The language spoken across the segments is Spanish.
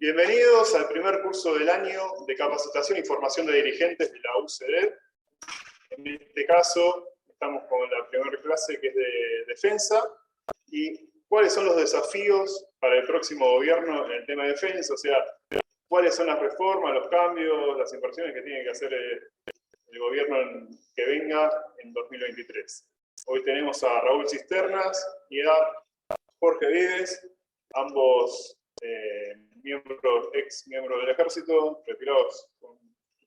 Bienvenidos al primer curso del año de capacitación y formación de dirigentes de la UCD. En este caso, estamos con la primera clase que es de defensa y cuáles son los desafíos para el próximo gobierno en el tema de defensa, o sea, cuáles son las reformas, los cambios, las inversiones que tiene que hacer el gobierno que venga en 2023. Hoy tenemos a Raúl Cisternas y a Jorge Vives, ambos ex miembros del Ejército, retirados con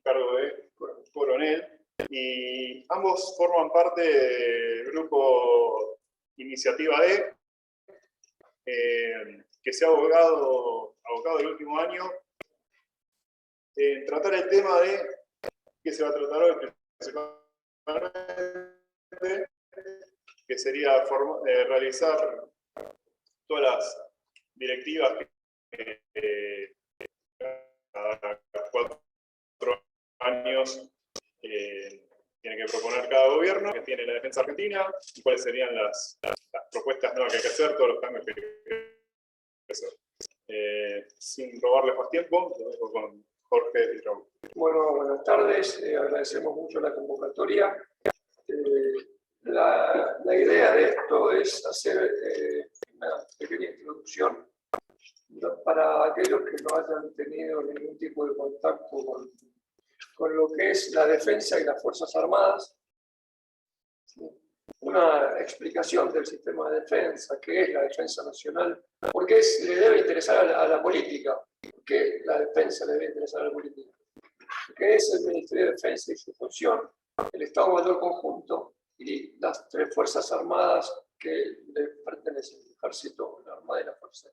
cargo de coronel, y ambos forman parte del grupo Iniciativa D, que se ha abocado el último año en tratar el tema de que se va a tratar hoy principalmente, que sería realizar todas las directivas que cada 4 años tiene que proponer cada gobierno, que tiene la defensa argentina, y cuáles serían las propuestas nuevas que hay que hacer, todos los cambios que hay que hacer. Sin robarles más tiempo, lo dejo con Jorge y Raúl. Bueno, buenas tardes, agradecemos mucho la convocatoria. La idea de esto es hacer una pequeña introducción para aquellos que no hayan tenido ningún tipo de contacto con lo que es la defensa y las Fuerzas Armadas. Una explicación del sistema de defensa, qué es la defensa nacional, por qué le debe interesar a la política, por qué la defensa le debe interesar a la política, qué es el Ministerio de Defensa y su función, el Estado Mayor Conjunto y las 3 Fuerzas Armadas que le pertenecen, el Ejército, la Armada y la Fuerza.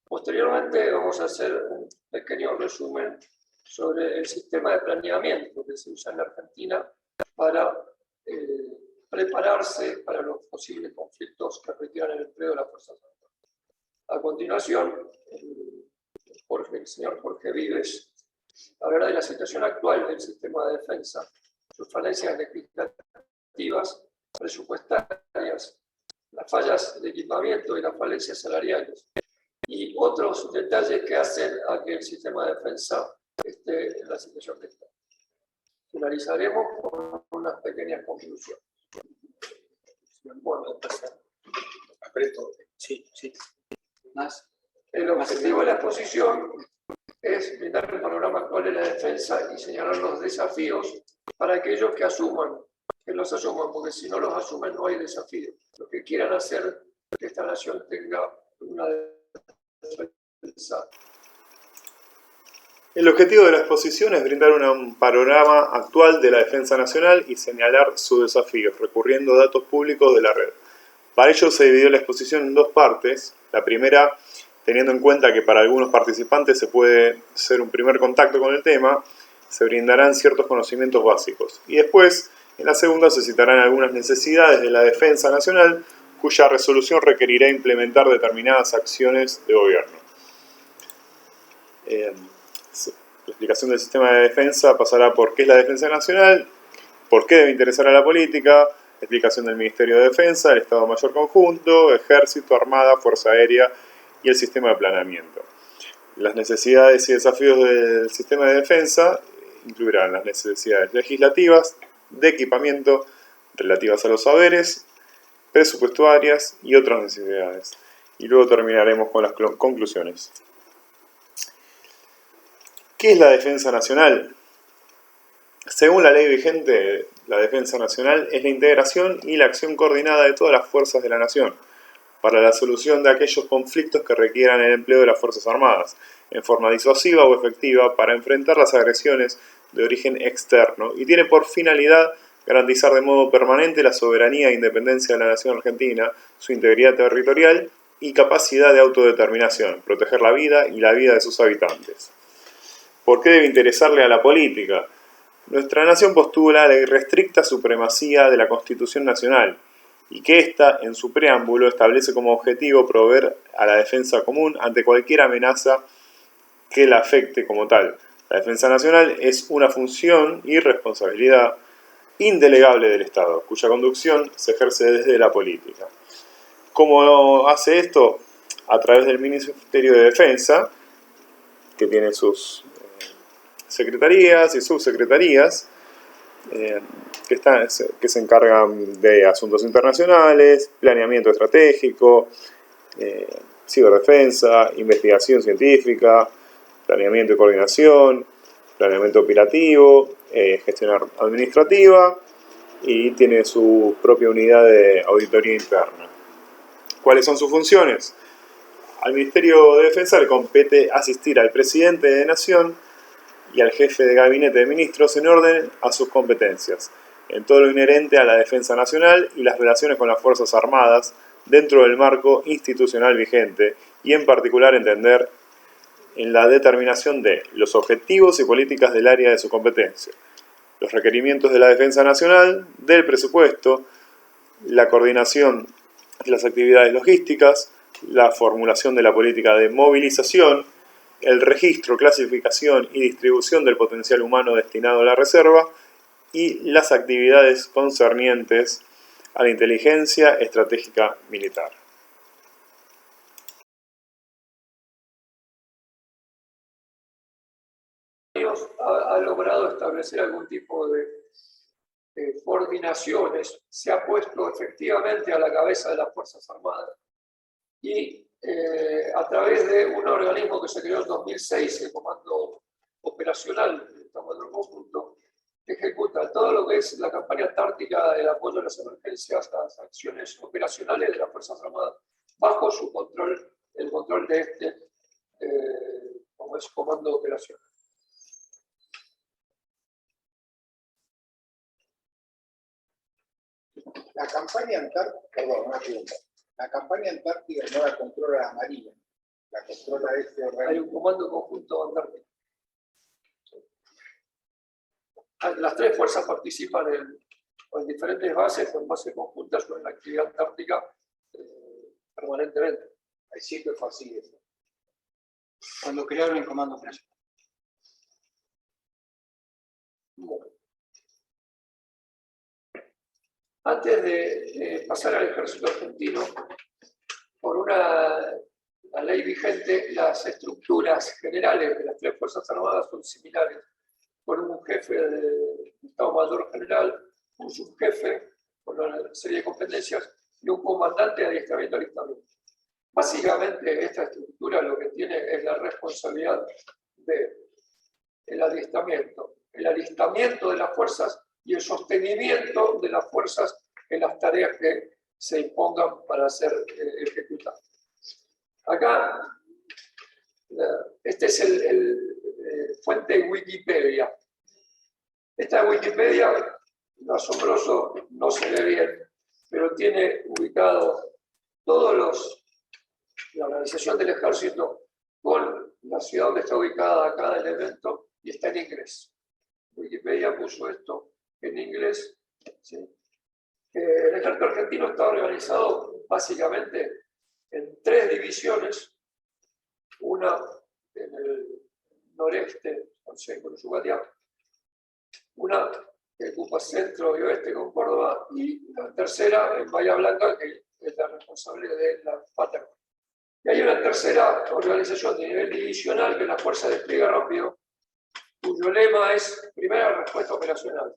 Posteriormente vamos a hacer un pequeño resumen sobre el sistema de planeamiento que se usa en la Argentina para prepararse para los posibles conflictos que requieran el empleo de las Fuerzas Armadas. A continuación, el señor Jorge Vives hablará de la situación actual del sistema de defensa, sus falencias legislativas, presupuestarias, las fallas de equipamiento y las falencias salariales, y otros detalles que hacen a que el sistema de defensa esté en la situación que está. Finalizaremos con unas pequeñas conclusiones. Bueno, Apreto. Sí. Más. El objetivo de la exposición es brindar el panorama actual de la defensa y señalar los desafíos para aquellos que los asuman, porque si no los asumen no hay desafío. Los que quieran hacer que esta nación tenga una defensa. El objetivo de la exposición es brindar un panorama actual de la defensa nacional y señalar sus desafíos, recurriendo a datos públicos de la red. Para ello se dividió la exposición en 2 partes. La primera, teniendo en cuenta que para algunos participantes se puede ser un primer contacto con el tema, se brindarán ciertos conocimientos básicos. Y después, en la segunda, se citarán algunas necesidades de la defensa nacional, cuya resolución requerirá implementar determinadas acciones de gobierno. La explicación del sistema de defensa pasará por qué es la defensa nacional, por qué debe interesar a la política, explicación del Ministerio de Defensa, el Estado Mayor Conjunto, Ejército, Armada, Fuerza Aérea y el sistema de planeamiento. Las necesidades y desafíos del sistema de defensa incluirán las necesidades legislativas, de equipamiento, relativas a los saberes, presupuestarias y otras necesidades. Y luego terminaremos con las conclusiones. ¿Qué es la defensa nacional? Según la ley vigente, la defensa nacional es la integración y la acción coordinada de todas las fuerzas de la nación para la solución de aquellos conflictos que requieran el empleo de las Fuerzas Armadas, en forma disuasiva o efectiva para enfrentar las agresiones de origen externo, y tiene por finalidad garantizar de modo permanente la soberanía e independencia de la nación argentina, su integridad territorial y capacidad de autodeterminación, proteger la vida y la vida de sus habitantes. ¿Por qué debe interesarle a la política? Nuestra nación postula la irrestricta supremacía de la Constitución Nacional y que ésta, en su preámbulo, establece como objetivo proveer a la defensa común ante cualquier amenaza que la afecte como tal. La defensa nacional es una función y responsabilidad indelegable del Estado, cuya conducción se ejerce desde la política. ¿Cómo hace esto? A través del Ministerio de Defensa, que tiene sus secretarías y subsecretarías, que se encargan de asuntos internacionales, planeamiento estratégico, ciberdefensa, investigación científica, planeamiento y coordinación, planeamiento operativo, gestión administrativa, y tiene su propia unidad de auditoría interna. ¿Cuáles son sus funciones? Al Ministerio de Defensa le compete asistir al presidente de Nación y al jefe de gabinete de ministros en orden a sus competencias, en todo lo inherente a la defensa nacional y las relaciones con las Fuerzas Armadas dentro del marco institucional vigente, y en particular entender en la determinación de los objetivos y políticas del área de su competencia, los requerimientos de la defensa nacional, del presupuesto, la coordinación de las actividades logísticas, la formulación de la política de movilización, el registro, clasificación y distribución del potencial humano destinado a la reserva, y las actividades concernientes a la inteligencia estratégica militar. Ha logrado establecer algún tipo de coordinaciones, se ha puesto efectivamente a la cabeza de las Fuerzas Armadas y a través de un organismo que se creó en 2006, el Comando Operacional, el Comando Conjunto, ejecuta todo lo que es la campaña antártica, el apoyo a las emergencias, las acciones operacionales de las Fuerzas Armadas, bajo su control, el control de este como es Comando Operacional. La campaña antártica, perdón, una pregunta. La campaña antártica no la controla la Marina, la controla este organismo. Hay un comando conjunto antártico. Las tres fuerzas participan en diferentes bases, o en bases conjuntas o en la actividad antártica permanentemente. Ahí siempre fue así eso. Cuando crearon el Comando Operacional. Bueno. Antes de pasar al ejército argentino, por la ley vigente, las estructuras generales de las tres Fuerzas Armadas son similares, con un jefe de Estado Mayor General, un subjefe con una serie de competencias y un comandante de adiestramiento y alistamiento. Básicamente, esta estructura lo que tiene es la responsabilidad del adiestramiento, el alistamiento de las fuerzas y el sostenimiento de las fuerzas en las tareas que se impongan para ser ejecutadas. Acá, este es el fuente Wikipedia. Esta Wikipedia, lo asombroso, no se ve bien, pero tiene ubicado la organización del ejército con la ciudad donde está ubicada cada elemento y está en inglés. Wikipedia puso esto en inglés. ¿Sí? El ejército argentino está organizado básicamente en tres divisiones, una en el noreste, con Yucatán, una que ocupa centro y oeste con Córdoba, y la tercera en Bahía Blanca, que es la responsable de la Patagonia. Y hay una tercera organización de nivel divisional, que es la Fuerza de Despliegue Rápido, cuyo lema es primera respuesta operacional.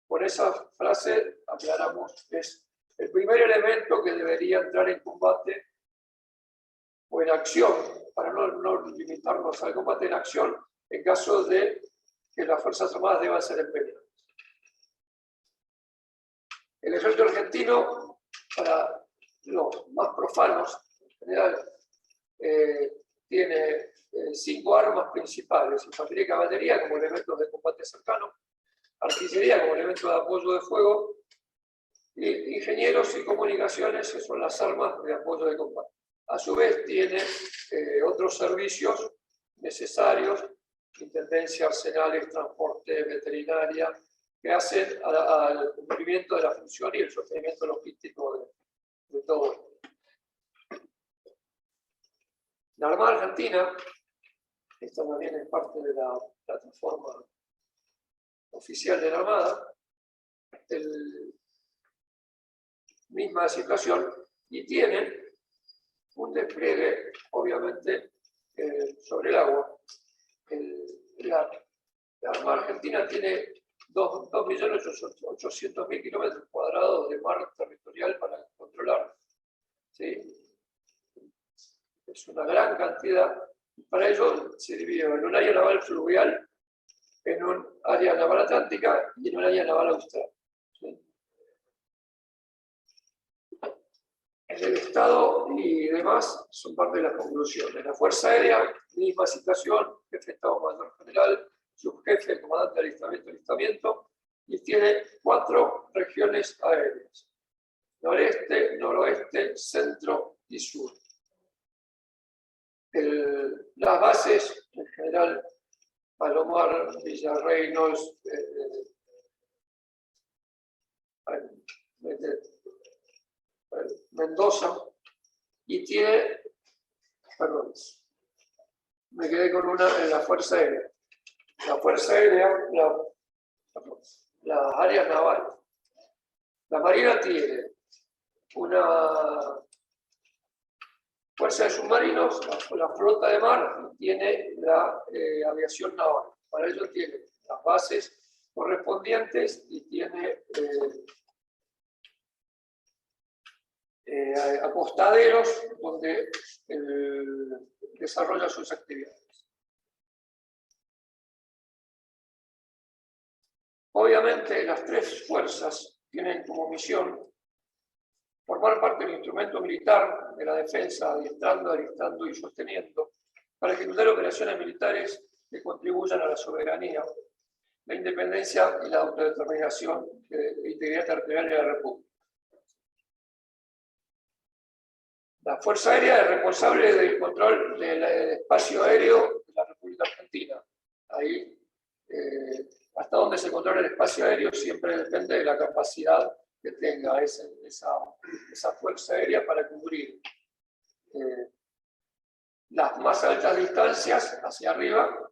Con esa frase aclaramos que es el primer elemento que debería entrar en combate o en acción, para no limitarnos al combate en acción, en caso de que las Fuerzas Armadas deban ser empleadas. El ejército argentino, para los más profanos en general, tiene 5 armas principales: infantería y caballería como elementos de combate cercano, artillería como elemento de apoyo de fuego, y ingenieros y comunicaciones, que son las armas de apoyo de combate. A su vez tiene otros servicios necesarios, intendencia, arsenales, transporte, veterinaria, que hacen al cumplimiento de la función y el sostenimiento logístico de todo esto. La Armada Argentina, esta también es parte de la plataforma oficial de la Armada, misma situación, y tiene un despliegue, obviamente, sobre el agua. Argentina tiene 2.800.000 kilómetros cuadrados de mar territorial para controlar. ¿Sí? Es una gran cantidad. Para ello se divide en un área naval fluvial, en un área naval atlántica y en un área naval austral. ¿Sí? El Estado y demás son parte de las conclusiones. La Fuerza Aérea, misma situación, jefe de Estado Mayor General, subjefe, comandante de alistamiento, y tiene 4 regiones aéreas: noreste, noroeste, centro y sur. Las bases, en general, Palomar, Villarreynos, Mendoza, y tiene, perdón, me quedé con una en la Fuerza Aérea. La Fuerza Aérea, las áreas navales. La Marina tiene una fuerza de submarinos, la flota de mar, y tiene la aviación naval. Para ello tiene las bases correspondientes y tiene acostaderos donde desarrolla sus actividades. Obviamente, las 3 fuerzas tienen como misión formar parte del instrumento militar de la defensa, adiestrando, alistando y sosteniendo, para ejecutar operaciones militares que contribuyan a la soberanía, la independencia y la autodeterminación e integridad territorial de la República. La Fuerza Aérea es responsable del control del espacio aéreo de la República Argentina. Ahí, hasta donde se controla el espacio aéreo siempre depende de la capacidad que tenga esa Fuerza Aérea para cubrir las más altas distancias hacia arriba,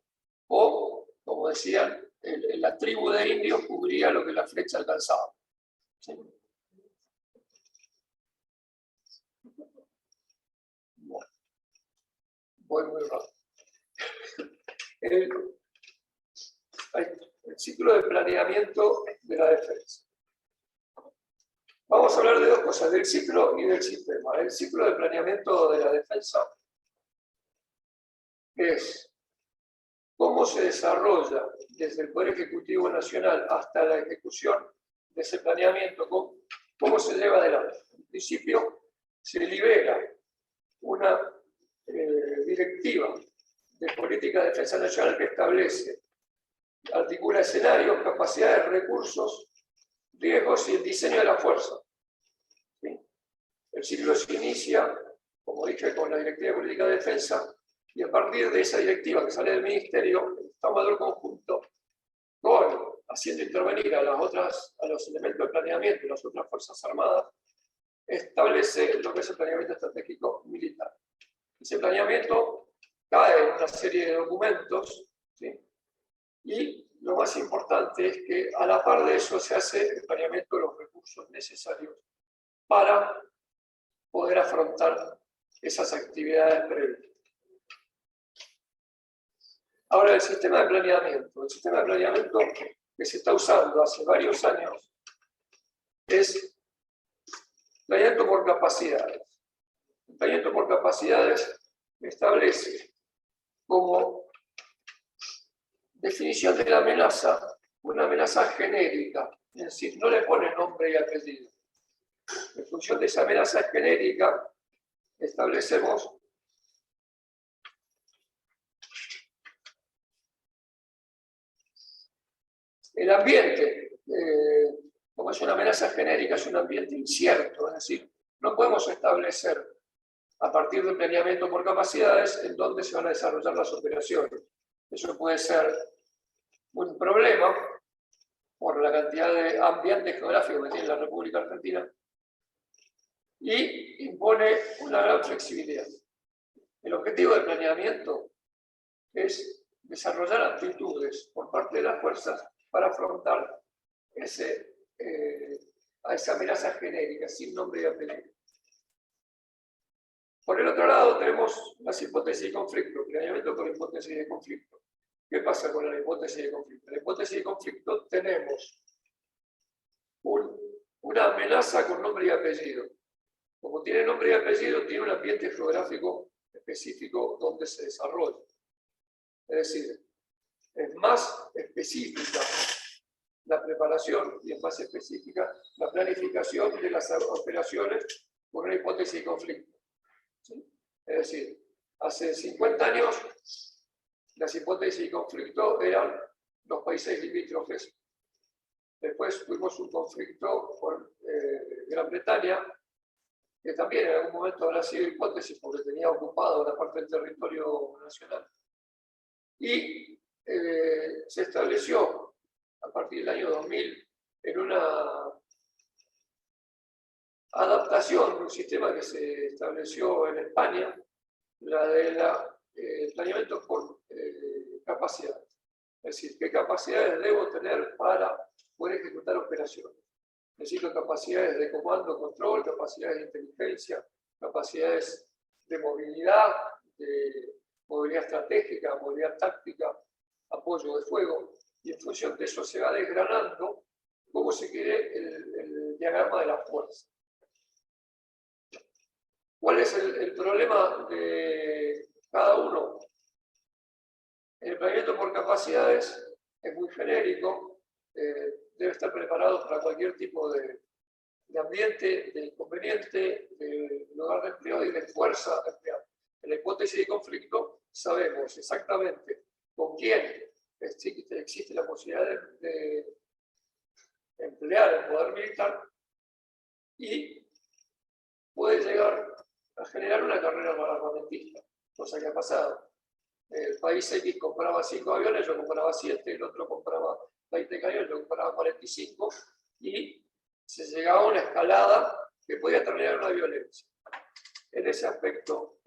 o, como decían, la tribu de indios cubría lo que la flecha alcanzaba. ¿Sí? Bueno, voy muy rápido. El ciclo de planeamiento de la defensa. Vamos a hablar de 2 cosas, del ciclo y del sistema. El ciclo de planeamiento de la defensa es cómo se desarrolla desde el Poder Ejecutivo Nacional hasta la ejecución de ese planeamiento, cómo se lleva adelante. En principio, se libera una directiva de política de defensa nacional que establece, articula escenarios, capacidades, recursos, riesgos y el diseño de la fuerza. ¿Sí? El ciclo se inicia, como dije, con la Directiva de Política de Defensa, y a partir de esa directiva que sale del Ministerio, el Estado Mayor Conjunto, haciendo intervenir a los elementos de planeamiento y las otras Fuerzas Armadas, establece lo que es el planeamiento estratégico militar. Ese planeamiento cae en una serie de documentos, ¿sí? Y lo más importante es que a la par de eso se hace el planeamiento de los recursos necesarios para poder afrontar esas actividades previas. Ahora, el sistema de planeamiento. El sistema de planeamiento que se está usando hace varios años es planeamiento por capacidades. El planeamiento por capacidades establece como definición de la amenaza una amenaza genérica, es decir, no le pone nombre y apellido. En función de esa amenaza genérica, establecemos el ambiente. Como es una amenaza genérica, es un ambiente incierto, es decir, no podemos establecer a partir del planeamiento por capacidades en dónde se van a desarrollar las operaciones. Eso puede ser un problema por la cantidad de ambiente geográfico que tiene la República Argentina y impone una gran flexibilidad. El objetivo del planeamiento es desarrollar actitudes por parte de las fuerzas para afrontar a esa amenaza genérica, sin nombre y apellido. Por el otro lado, tenemos las hipótesis de conflicto, planeamiento por hipótesis de conflicto. ¿Qué pasa con la hipótesis de conflicto? En la hipótesis de conflicto tenemos una amenaza con nombre y apellido. Como tiene nombre y apellido, tiene un ambiente geográfico específico donde se desarrolla. Es decir, es más específica la preparación y es más específica la planificación de las operaciones con una hipótesis de conflicto. ¿Sí? Es decir, hace 50 años las hipótesis de conflicto eran los países limítrofes. Después tuvimos un conflicto con Gran Bretaña, que también en algún momento habrá sido hipótesis porque tenía ocupado una parte del territorio nacional. Y se estableció a partir del año 2000 en una adaptación de un sistema que se estableció en España, la de planeamiento por capacidades. Es decir, qué capacidades debo tener para poder ejecutar operaciones. Necesito capacidades de comando, control, capacidades de inteligencia, capacidades de movilidad estratégica, movilidad táctica, apoyo de fuego, y en función de eso se va desgranando cómo se quiere el diagrama de la fuerza. ¿Cuál es el problema de cada uno? El planeamiento por capacidades es muy genérico, debe estar preparado para cualquier tipo de ambiente, de inconveniente, de lugar de empleo y de fuerza empleada. En la hipótesis de conflicto sabemos exactamente con quién existe la posibilidad de emplear el poder militar y puede llegar a generar una carrera armamentista, cosa que ha pasado. El país X compraba 5 aviones, yo compraba 7, el otro compraba 20 cañones, yo compraba 45, y se llegaba a una escalada que podía terminar en una violencia. En ese aspecto,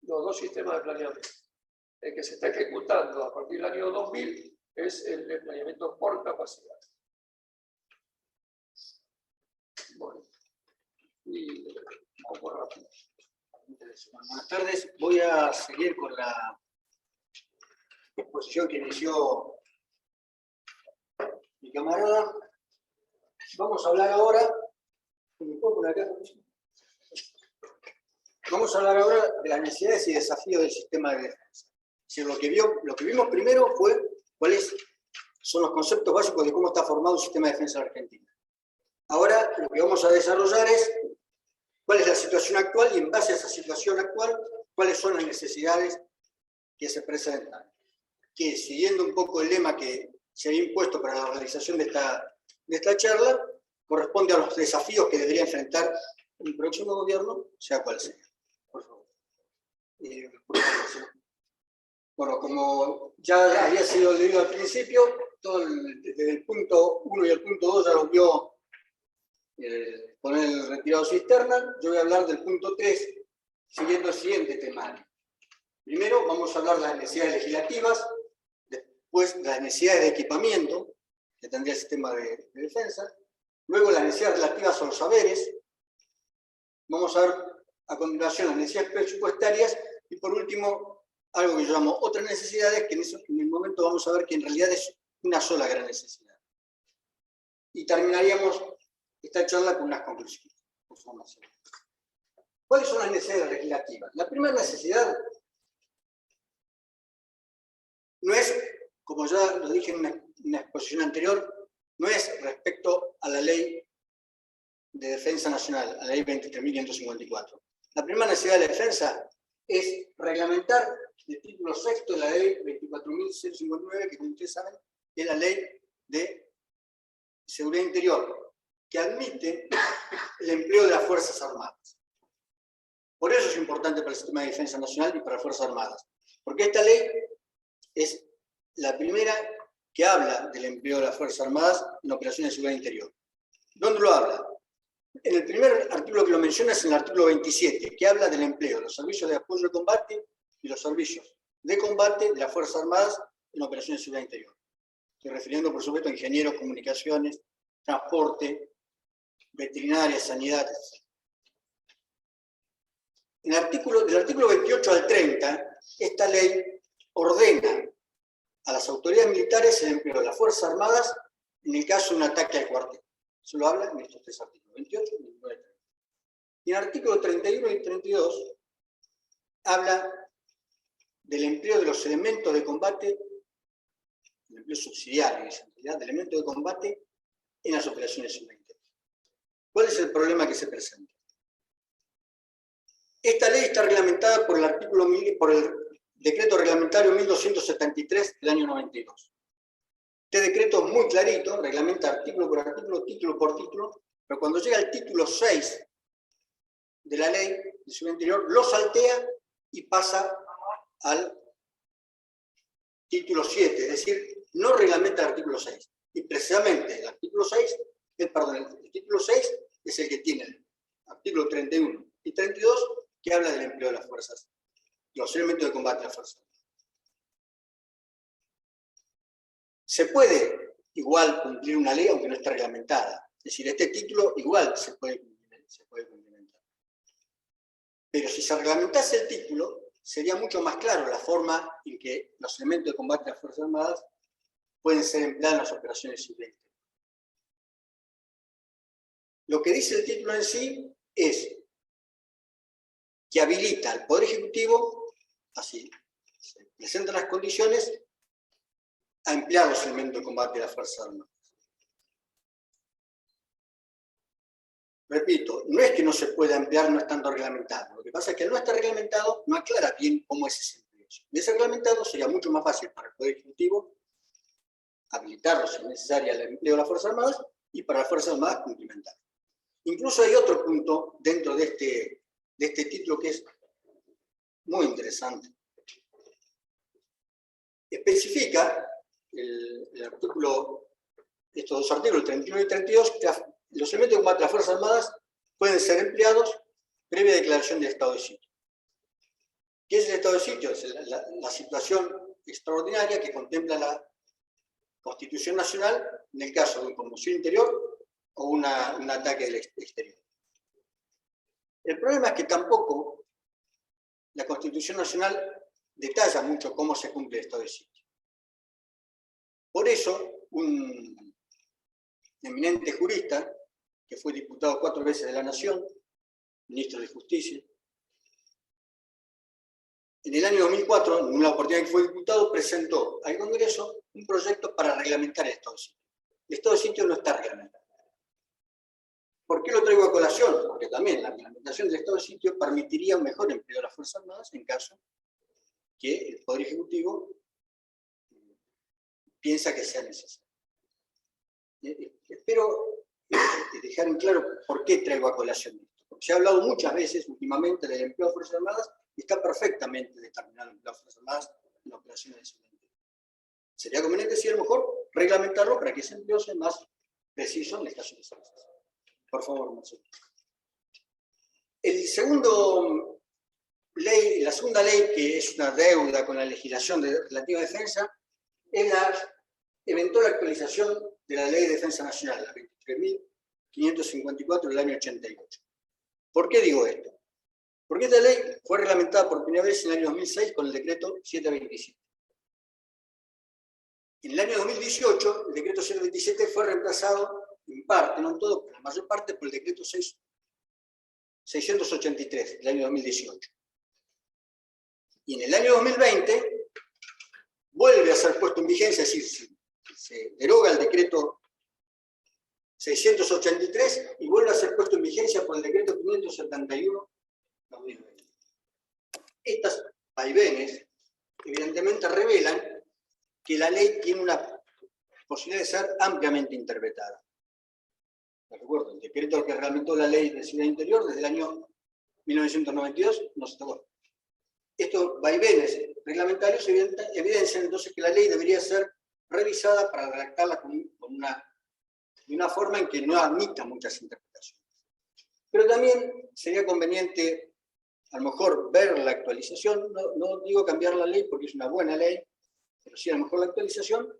los dos sistemas de planeamiento, el que se está ejecutando a partir del año 2000 es el de planeamiento por capacidad. Bueno, y un poco rápido. Buenas tardes. Voy a seguir con la exposición que inició mi camarada. Vamos a hablar ahora. Vamos a hablar ahora de las necesidades y desafíos del sistema de defensa. Es decir, lo que vimos primero fue cuáles son los conceptos básicos de cómo está formado el sistema de defensa de Argentina. Ahora lo que vamos a desarrollar es cuál es la situación actual y en base a esa situación actual, cuáles son las necesidades que se presentan. Que siguiendo un poco el lema que se había impuesto para la realización de esta charla, corresponde a los desafíos que debería enfrentar el próximo gobierno, sea cual sea. Por favor. Bueno, como ya había sido leído al principio, desde el punto 1 y el punto 2 ya lo vio con el retirado cisterna. Yo voy a hablar del punto 3, siguiendo el siguiente temario. Primero vamos a hablar de las necesidades legislativas, después las necesidades de equipamiento que tendría el sistema de defensa, luego las necesidades relativas a los saberes, vamos a ver a continuación las necesidades presupuestarias y por último algo que yo llamo otras necesidades, que en el momento vamos a ver que en realidad es una sola gran necesidad. Y terminaríamos esta charla con unas conclusiones. ¿Cuáles son las necesidades legislativas? La primera necesidad no es, como ya lo dije en una exposición anterior, no es respecto a la Ley de Defensa Nacional, a la Ley 23.554. La primera necesidad de la defensa es reglamentar el título sexto de la Ley 24.059, que como ustedes saben es la Ley de Seguridad Interior, que admite el empleo de las Fuerzas Armadas. Por eso es importante para el sistema de defensa nacional y para las Fuerzas Armadas, porque esta ley es la primera que habla del empleo de las Fuerzas Armadas en operaciones de seguridad interior. ¿Dónde lo habla? En el primer artículo que lo menciona es en el artículo 27, que habla del empleo de los servicios de apoyo al combate y los servicios de combate de las Fuerzas Armadas en operaciones de seguridad interior. Estoy refiriendo, por supuesto, a ingenieros, comunicaciones, transporte, veterinaria, sanidad, etc. Del artículo 28 al 30, esta ley ordena a las autoridades militares el empleo de las Fuerzas Armadas en el caso de un ataque al cuartel. Eso lo habla en estos tres artículos, 28, 29 y 30. Y en el artículo 31 y 32 habla del empleo de los elementos de combate, el empleo subsidiario, en realidad, de elementos de combate en las operaciones humanitarias. ¿Cuál es el problema que se presenta? Esta ley está reglamentada por el decreto reglamentario 1273 del año 92. Este decreto es muy clarito, reglamenta artículo por artículo, título por título, pero cuando llega al título 6 de la ley de seguridad interior, lo saltea y pasa al título 7, es decir, no reglamenta el artículo 6. Y precisamente el título 6 es el que tiene el artículo 31 y 32, que habla del empleo de las fuerzas, los elementos de combate de las fuerzas. Se puede igual cumplir una ley aunque no esté reglamentada. Es decir, este título igual se puede cumplimentar. Pero si se reglamentase el título, sería mucho más claro la forma en que los elementos de combate de las Fuerzas Armadas pueden ser empleados en las operaciones civiles. Lo que dice el título en sí es que habilita al Poder Ejecutivo, así se presentan las condiciones, a emplear los elementos de combate de las Fuerzas Armadas. Repito, no es que no se pueda emplear no estando reglamentado. Lo que pasa es que al no estar reglamentado no aclara bien cómo es ese empleo. De ese reglamentado sería mucho más fácil para el Poder Ejecutivo habilitarlo si es necesario al empleo de las Fuerzas Armadas y para las Fuerzas Armadas cumplimentar. Incluso hay otro punto dentro de este título que es muy interesante. Especifica estos dos artículos, 31 y 32, que los elementos de combate de las Fuerzas Armadas pueden ser empleados previa declaración de estado de sitio. ¿Qué es el estado de sitio? Es la situación extraordinaria que contempla la Constitución Nacional en el caso de una conmoción interior o un ataque del exterior. El problema es que tampoco la Constitución Nacional detalla mucho cómo se cumple el estado de sitio. Por eso, un eminente jurista, que fue diputado 4 veces de la Nación, ministro de Justicia, en el año 2004, en una oportunidad que fue diputado, presentó al Congreso un proyecto para reglamentar el estado de sitio. El estado de sitio no está reglamentado. ¿Por qué lo traigo a colación? Porque también la reglamentación del estado de sitio permitiría un mejor empleo de las Fuerzas Armadas en caso que el Poder Ejecutivo piensa que sea necesario. Espero dejar en claro por qué traigo a colación esto. Porque se ha hablado muchas veces últimamente del empleo de Fuerzas Armadas y está perfectamente determinado el empleo de Fuerzas Armadas en operaciones de seguridad. Sería conveniente, si a lo mejor, reglamentarlo para que ese empleo sea más preciso en el caso de las fuerzas. Por favor, Marcelo. La segunda ley, que es una deuda con la legislación relativa a defensa, es la eventual actualización de la Ley de Defensa Nacional, la 23.554 del año 88. ¿Por qué digo esto? Porque esta ley fue reglamentada por primera vez en el año 2006 con el decreto 727. En el año 2018, el decreto 727 fue reemplazado en parte, no en todo, pero en la mayor parte, por el decreto 683 del año 2018. Y en el año 2020 vuelve a ser puesto en vigencia, es decir, se deroga el decreto 683 y vuelve a ser puesto en vigencia por el decreto 571/2020. Estas vaivenes evidentemente revelan que la ley tiene una posibilidad de ser ampliamente interpretada. Recuerdo, el decreto que reglamentó la Ley de Seguridad Interior desde el año 1992 no se tocó. Estos vaivenes reglamentarios evidencian entonces que la ley debería ser revisada para redactarla de una forma en que no admita muchas interpretaciones. Pero también sería conveniente, a lo mejor, ver la actualización. No digo cambiar la ley porque es una buena ley, pero sí a lo mejor la actualización,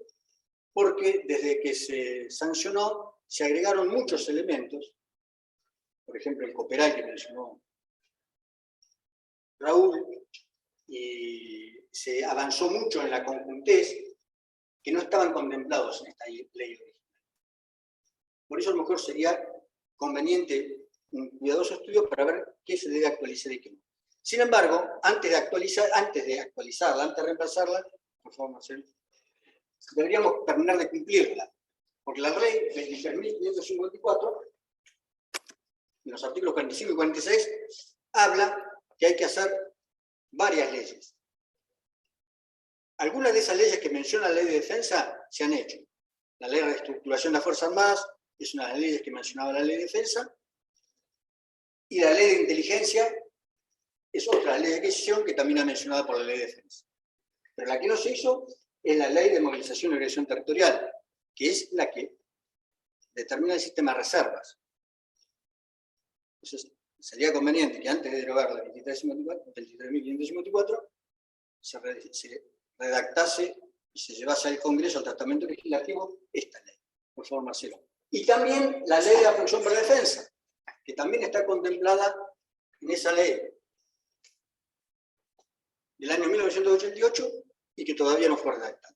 porque desde que se sancionó se agregaron muchos elementos, por ejemplo el cooperar que mencionó Raúl, y se avanzó mucho en la conjuntez que no estaban contemplados en esta ley original. Por eso a lo mejor sería conveniente un cuidadoso estudio para ver qué se debe actualizar y qué no. Sin embargo, antes de actualizarla, antes de reemplazarla, por favor, Marcelo, deberíamos terminar de cumplirla. Porque la ley 23.554, en los artículos 45 y 46, habla que hay que hacer varias leyes. Algunas de esas leyes que menciona la ley de defensa se han hecho. La ley de reestructuración de las Fuerzas Armadas es una de las leyes que mencionaba la ley de defensa. Y la ley de inteligencia es otra ley de adquisición que también ha mencionada por la ley de defensa. Pero la que no se hizo es la ley de movilización y organización territorial, que es la que determina el sistema de reservas. Entonces, sería conveniente que antes de derogar la 23.554 se redactase y se llevase al Congreso, al tratamiento legislativo, esta ley. Por favor, Marcelo. Y también la ley de la función para la defensa, que también está contemplada en esa ley del año 1988 y que todavía no fue redactada.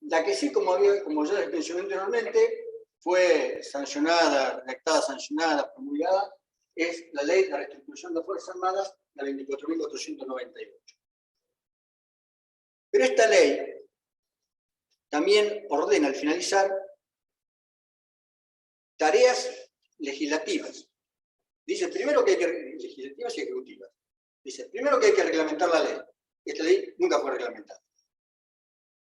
La que sí, como ya les mencioné anteriormente, fue sancionada, redactada, sancionada, promulgada, es la ley de la reestructuración de las Fuerzas Armadas, la 24.498. Pero esta ley también ordena al finalizar tareas legislativas. Dice primero que hay que, legislativas y ejecutivas. Dice primero que hay que reglamentar la ley. Esta ley nunca fue reglamentada.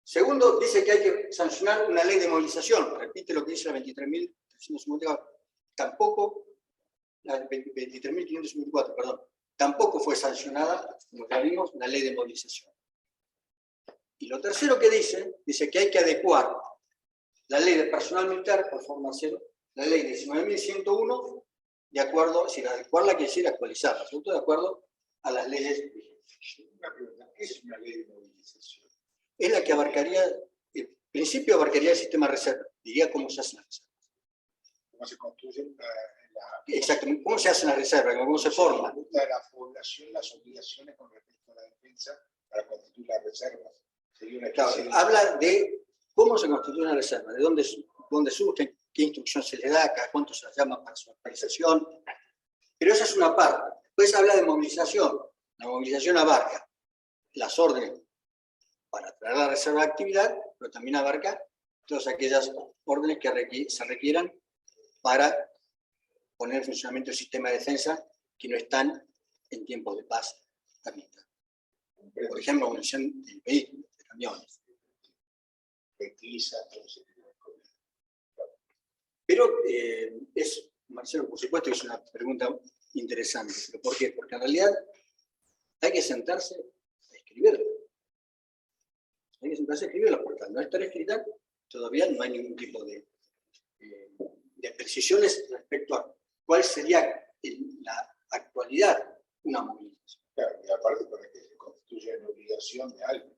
Segundo, dice que hay que sancionar una ley de movilización. Repite lo que dice la 23.354. Tampoco, la 23.554, perdón. Tampoco fue sancionada, como ya vimos, la ley de movilización. Y lo tercero que dice que hay que adecuar la ley de personal militar, por favor, Marcelo, la ley 19.101, de acuerdo, es decir, adecuarla quiere decir actualizarla, ¿cierto? De acuerdo a las leyes vigentes. Una pregunta, ¿qué es una ley de movilización? Es la que abarcaría, en principio abarcaría el sistema de reserva, diría cómo se hacen las reservas. ¿Cómo se construyen Exactamente, cómo se hacen las reservas, cómo se forman. de la población las obligaciones con respecto a la defensa para constituir las reservas? Sería una Claro, especie de... habla de cómo se constituye una reserva, de dónde surge, qué instrucción se le da, cada cuánto se la llama para su actualización. Pero esa es una parte. Después habla de movilización. La movilización abarca las órdenes para traer la reserva de actividad, pero también abarca todas aquellas órdenes que se requieran para poner en funcionamiento el sistema de defensa que no están en tiempos de paz también. Por ejemplo, munición de vehículos, de camiones. Pero Marcelo, por supuesto, es una pregunta interesante. ¿Pero por qué? Porque en realidad hay que sentarse a escribirla. Hay que sentarse a escribirla, porque al no estar escrita, todavía no hay ningún tipo de precisiones respecto a cuál sería en la actualidad una movilización. Claro, y aparte para que se constituya en obligación de algo.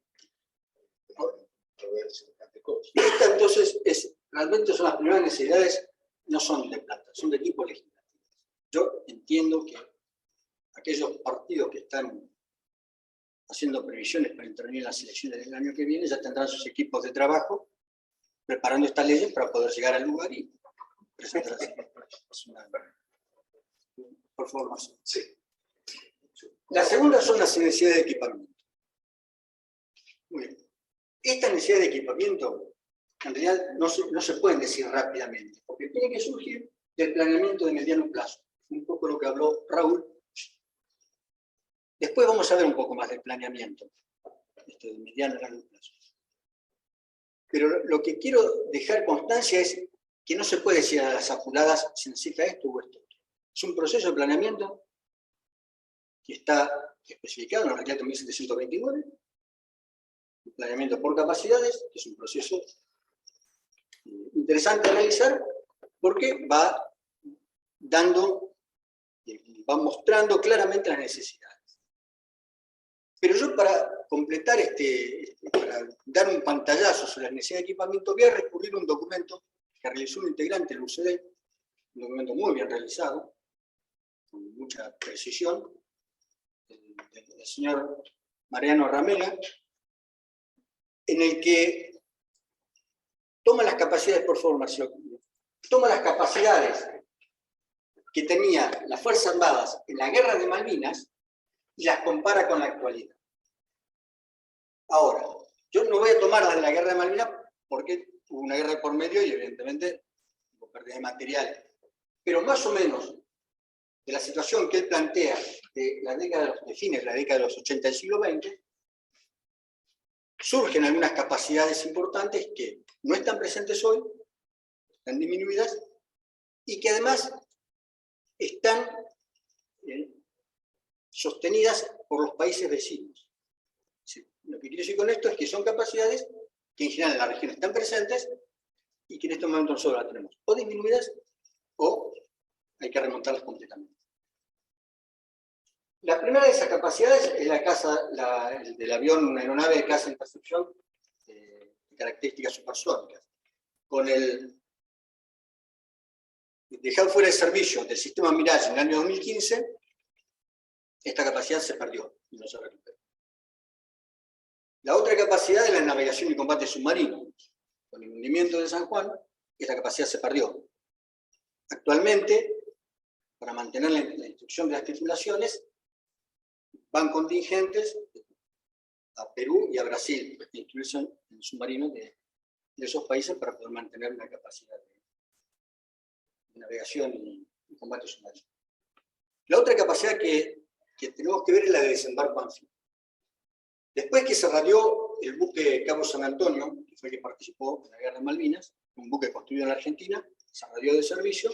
Esta entonces realmente son las primeras necesidades, no son de plata, son de tipo legislativo. Yo entiendo que aquellos partidos que están haciendo previsiones para intervenir en las elecciones del año que viene ya tendrán sus equipos de trabajo preparando estas leyes para poder llegar al lugar y presentarlas. Por favor, Marcelo. Sí. La segunda son las necesidades de equipamiento. Muy bien. Estas necesidades de equipamiento en realidad no se pueden decir rápidamente, porque tienen que surgir del planeamiento de mediano plazo. Un poco lo que habló Raúl. Después vamos a ver un poco más del planeamiento de mediano y largo plazo. Pero lo que quiero dejar constancia es que no se puede decir a las apuradas se necesita esto o esto. Es un proceso de planeamiento que está especificado en el reglamento 1729, un planeamiento por capacidades, que es un proceso interesante a realizar porque va mostrando claramente las necesidades. Pero yo para completar para dar un pantallazo sobre las necesidades de equipamiento, voy a recurrir a un documento que realizó un integrante del UCD, un documento muy bien realizado, con mucha precisión, el del señor Mariano Ramela, en el que toma las capacidades, por favor, Marcelo, toma las capacidades que tenían las Fuerzas Armadas en la Guerra de Malvinas y las compara con la actualidad. Ahora, yo no voy a tomar las de la Guerra de Malvinas porque hubo una guerra por medio y evidentemente hubo pérdida de material. Pero más o menos de la situación que él plantea de la década de fines de la década de los 80 del siglo XX, surgen algunas capacidades importantes que no están presentes hoy, están disminuidas, y que además están sostenidas por los países vecinos. Lo que quiero decir con esto es que son capacidades que en general en la región están presentes y que en este momento nosotros las tenemos o disminuidas o hay que remontarlas completamente. La primera de esas capacidades es del avión, una aeronave de caza e intercepción de características supersónicas. Con el dejado fuera de servicio del sistema Mirage en el año 2015, esta capacidad se perdió y no se recuperó. La otra capacidad es la navegación y combate submarino. Con el hundimiento de San Juan, esta capacidad se perdió. Actualmente, para mantener la instrucción de las tripulaciones, van contingentes a Perú y a Brasil, para instruirse en submarinos de esos países para poder mantener una capacidad de navegación y combate submarino. La otra capacidad que tenemos que ver es la de desembarco anfibio. Después que se radió el buque Cabo San Antonio, que fue el que participó en la Guerra de Malvinas, un buque construido en la Argentina, se radió de servicio,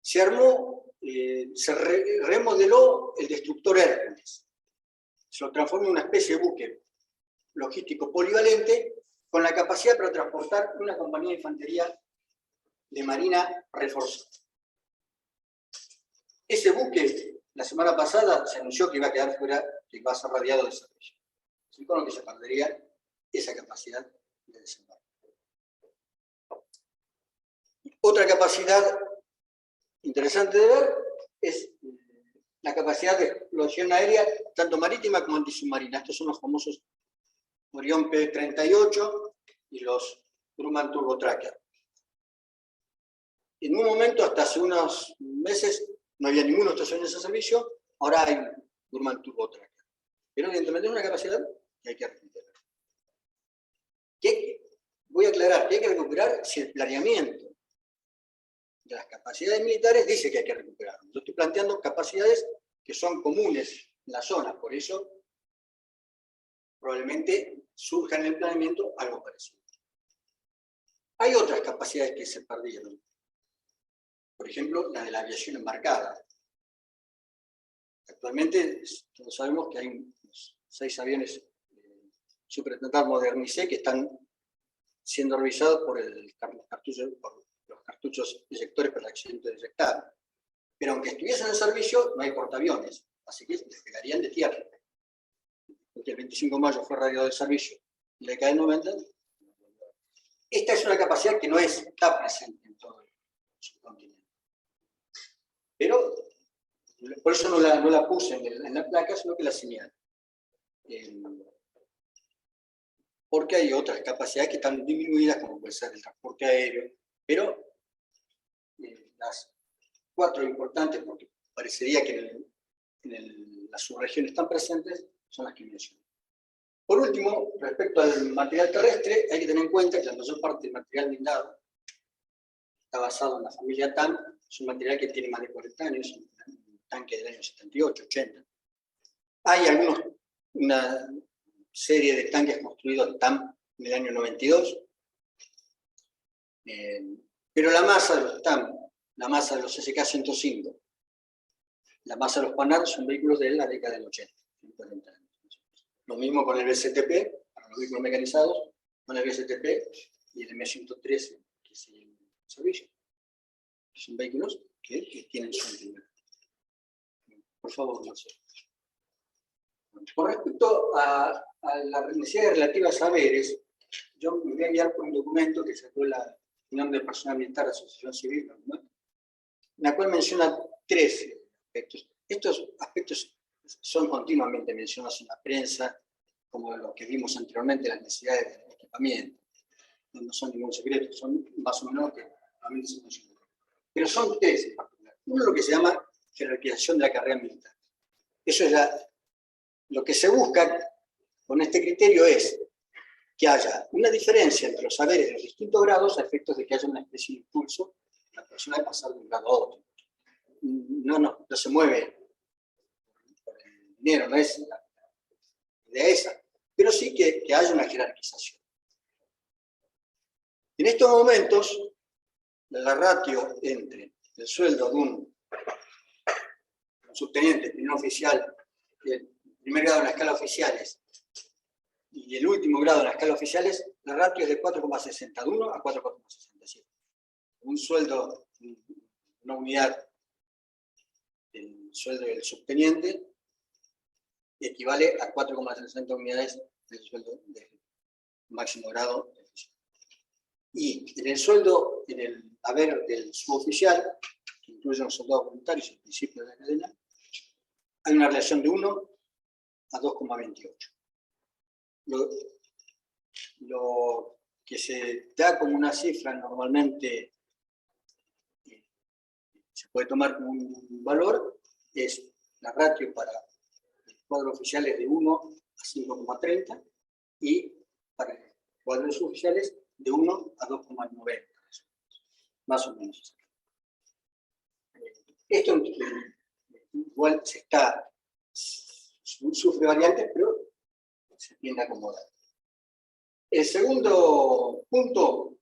se armó, se remodeló el destructor Hércules. Se lo transformó en una especie de buque logístico polivalente con la capacidad para transportar una compañía de infantería de marina reforzada. Ese buque, la semana pasada, se anunció que iba a quedar fuera, que iba a ser radiado de servicio. Así con lo que se perdería esa capacidad de desembarco. Otra capacidad interesante de ver es la capacidad de explosión aérea, tanto marítima como antisubmarina. Estos son los famosos Orión P-38 y los Grumman Turbo Tracker. En un momento, hasta hace unos meses, no había ninguno de estos aviones en servicio, ahora hay Grumman Turbo Tracker. Pero evidentemente es una capacidad que hay que recuperar. Voy a aclarar que hay que recuperar si el planeamiento de las capacidades militares dice que hay que recuperarlo. Yo estoy planteando capacidades que son comunes en la zona, por eso probablemente surja en el planeamiento algo parecido. Hay otras capacidades que se perdieron. Por ejemplo, la de la aviación embarcada. Actualmente todos sabemos que hay 6 aviones Super Modernicé que están siendo revisados por los cartuchos eyectores para el accidente de eyectar. Pero aunque estuviesen en servicio, no hay portaaviones, así que despegarían de tierra. Porque el 25 de mayo fue radiado de servicio en la década del 90. Esta es una capacidad que no está presente en todo el subcontinente. Pero, por eso no la puse en la placa, sino que la señalo. Porque hay otras capacidades que están disminuidas, como puede ser el transporte aéreo, pero las 4 importantes, porque parecería que en las subregiones están presentes, son las que mencioné. Por último, respecto al material terrestre, hay que tener en cuenta que la mayor parte del material blindado está basado en la familia TAM, es un material que tiene más de 40 años, un tanque del año 78, 80. Hay una serie de tanques construidos TAM en el año 92, pero la masa de los TAM, la masa de los SK-105, la masa de los Panhard son vehículos de la década del 80, 40 años. Lo mismo con el BCTP, para los vehículos mecanizados, con el BCTP y el M113, que es el servicio. Son vehículos que tienen su antigüedad. Por favor, Marcelo. Con respecto a las necesidades relativas a saberes, yo me voy a guiar por un documento que sacó la Unión de Personal Militar de Asociación Civil, ¿no? En la cual menciona 3 aspectos. Estos aspectos son continuamente mencionados en la prensa, como lo que vimos anteriormente, las necesidades de equipamiento. No son ningún secreto, son más o menos que también se mencionan. Pero son tres en particular. Uno es lo que se llama jerarquización de la carrera militar. Eso es lo que se busca con este criterio es que haya una diferencia entre los saberes de los distintos grados a efectos de que haya una especie de impulso a la persona de pasar de un grado a otro. No se mueve por el dinero, no es la idea esa, pero sí que haya una jerarquización. En estos momentos, la ratio entre el sueldo de un subteniente, primer oficial, el primer grado en la escala oficiales y el último grado en la escala oficiales, la ratio es de 4,61 a 4,67. Un sueldo, una unidad del sueldo del subteniente equivale a 4,60 unidades del sueldo del máximo grado de oficial. Y en el sueldo, en el haber del suboficial, que incluye los soldados voluntarios y el principio de la cadena, hay una relación de 1 a 2,28. Lo que se da como una cifra normalmente se puede tomar como un valor es la ratio para el cuadro oficial es de 1 a 5,30 y para el cuadro de suboficiales de 1 a 2,90, más o menos. Esto igual sufre variantes, pero se tiende a acomodar. El segundo punto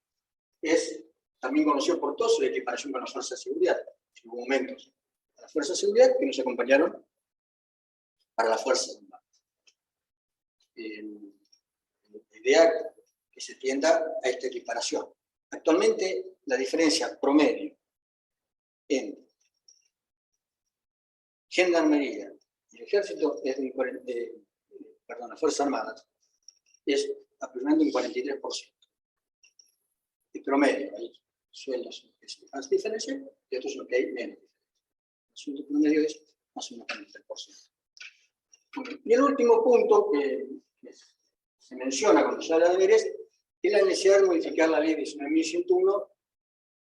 es también conocido por todos, la equiparación con las fuerzas de seguridad. Hubo momentos para las fuerzas de seguridad que nos acompañaron para las fuerzas armadas. La idea que se tienda a esta equiparación. Actualmente, la diferencia promedio en Gendarmería y el Ejército es las Fuerzas Armadas es aproximadamente un 43%. El promedio, hay sueldos que se más diferencia y otros en los que hay menos diferencia. El sueldo promedio es más o menos 43%. Y el último punto que se menciona cuando se habla de deberes es la necesidad de modificar la ley 19.101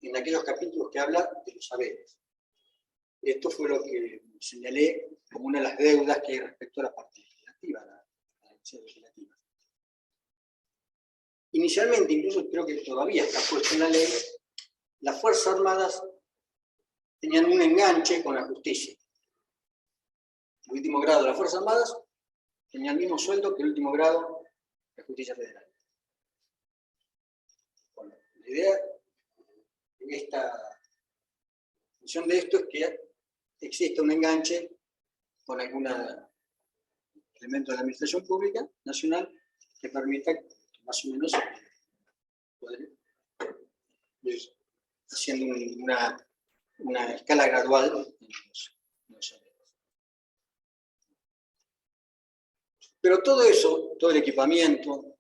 en aquellos capítulos que habla de los saberes. Esto fue lo que señalé como una de las deudas que hay respecto a la parte legislativa, la elección legislativa. Inicialmente, incluso creo que todavía está puesto en la ley, las Fuerzas Armadas tenían un enganche con la justicia. El último grado de las Fuerzas Armadas tenía el mismo sueldo que el último grado de la Justicia Federal. Bueno, la idea de esta función de esto es que existe un enganche con algún elemento de la administración pública nacional que permita más o menos poder ir haciendo una escala gradual en los saberes. Pero todo eso, todo el equipamiento,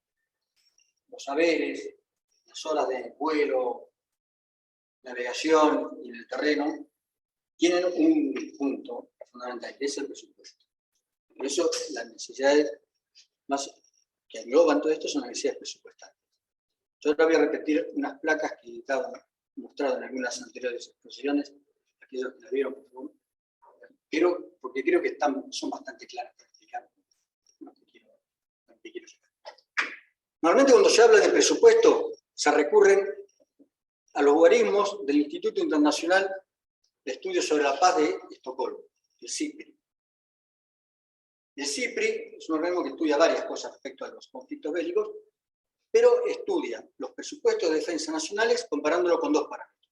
los saberes, las horas de vuelo, navegación y en el terreno, tienen un punto fundamental, que es el presupuesto. Por eso las necesidades más que engloban todo esto son las necesidades presupuestarias. Yo ahora voy a repetir unas placas que he mostrado en algunas anteriores exposiciones, aquellos que las vieron, por favor, pero porque creo que son bastante claras para explicar lo que quiero sacar. Normalmente cuando se habla de presupuesto se recurren a los guarismos del Instituto Internacional de Estudios sobre la Paz de Estocolmo, el CIPRI. El CIPRI es un organismo que estudia varias cosas respecto a los conflictos bélicos, pero estudia los presupuestos de defensa nacionales comparándolo con dos parámetros.